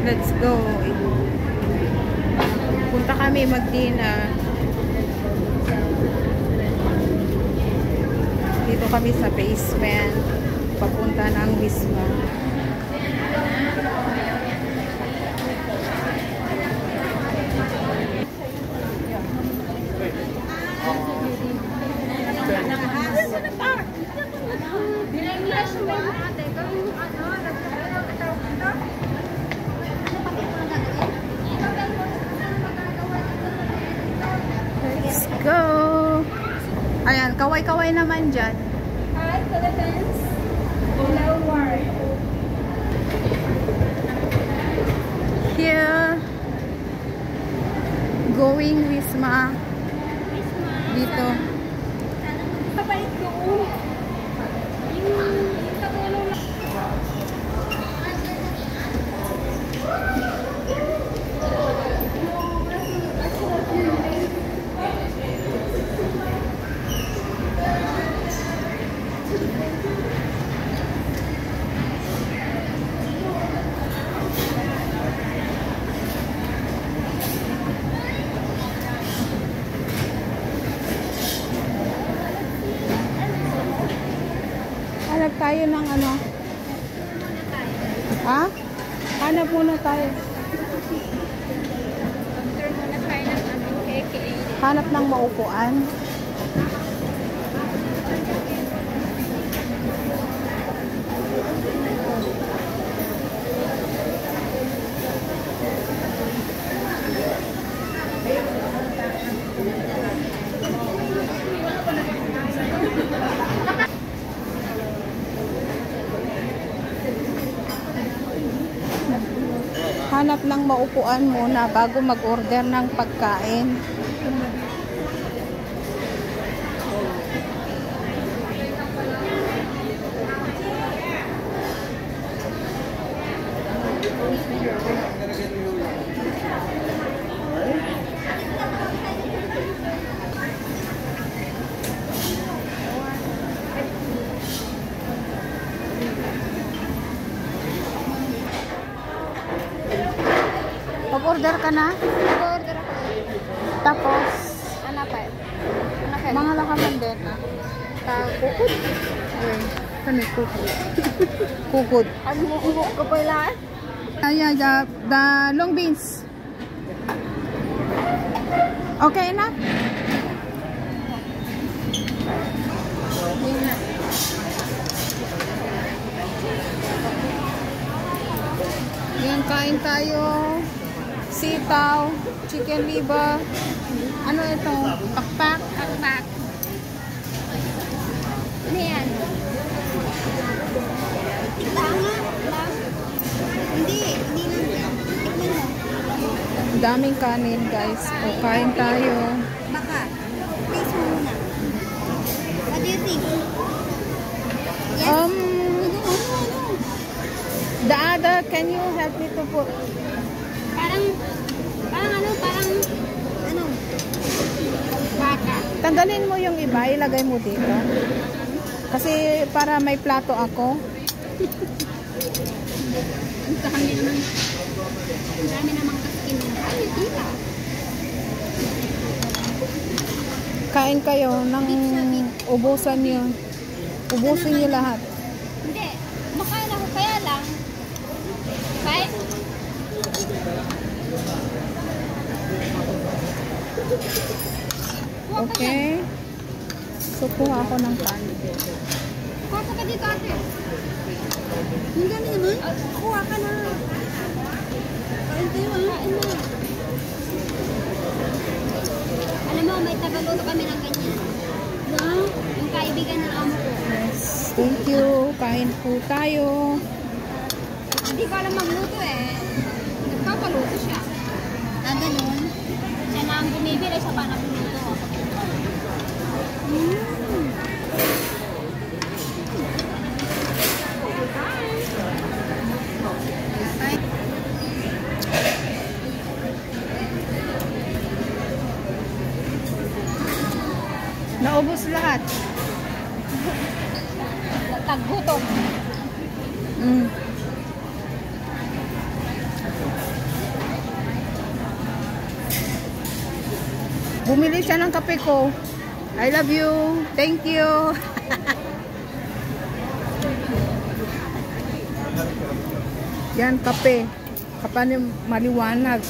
Let's go. Punta kami mag-dinner. Dito kami sa basement. Papunta ng Wisma. Let's go. Ayan, kaway-kaway naman dyan. Hi, Philippines. Hello, world. Here, going Wisma. Dito. Pabalik doon. Yung pagulong lang. Hanap tayo ng ano? Ha? Hanap muna tayo. After muna tayo ng aming KKA. Hanap ng maupuan. Hanap ng maupuan muna bago mag-order ng pagkain. Mag-order ka na? Order ako. Tapos, Ano pa? Ano ka? mga lakaman din. Kukod. Ay, kami kukod. Kukod. Ano mo umuk ko pa ilaan? Ayan, the long beans. Okay na? Yan, kain tayo. Sitaw, chicken liver. Ano ito? Pakpak. Pakpak. Ano yan? Tanga. Hindi lang. Tikman mo. Daming kanin, guys. O, kain tayo. Baka. Taste mo muna. What do you think? Yes? The other, can you help me to put? Parang baka. Tanggalin mo yung iba, ilagay mo dito. Kasi para may plato ako. Ang dami naman. Ang dami naman kaskin. Ay, tita. Kain kayo ng ubusan nyo. Ubusin nyo lahat. Hindi. Makain ako kaya lang. Kahit Okay. So, kuha ako ng kanin. kuha ka dito, ate. Ang dami naman. Kuha ka na. Kain tayo, kain na. Alam mo, may tagaluto kami ng ganyan. Wow. Yung kaibigan ng amo ko. Yes. Thank you. Kain po tayo. Hindi ko alam magluto eh. Nagpapaluto siya. Ah, ganun? Siya na ang bumibili, siya pa nagluto. Naubos lahat. Taggutom. Bumili siya ng kape ko. I love you. Thank you. Yan, kape. Kapag maliwanag.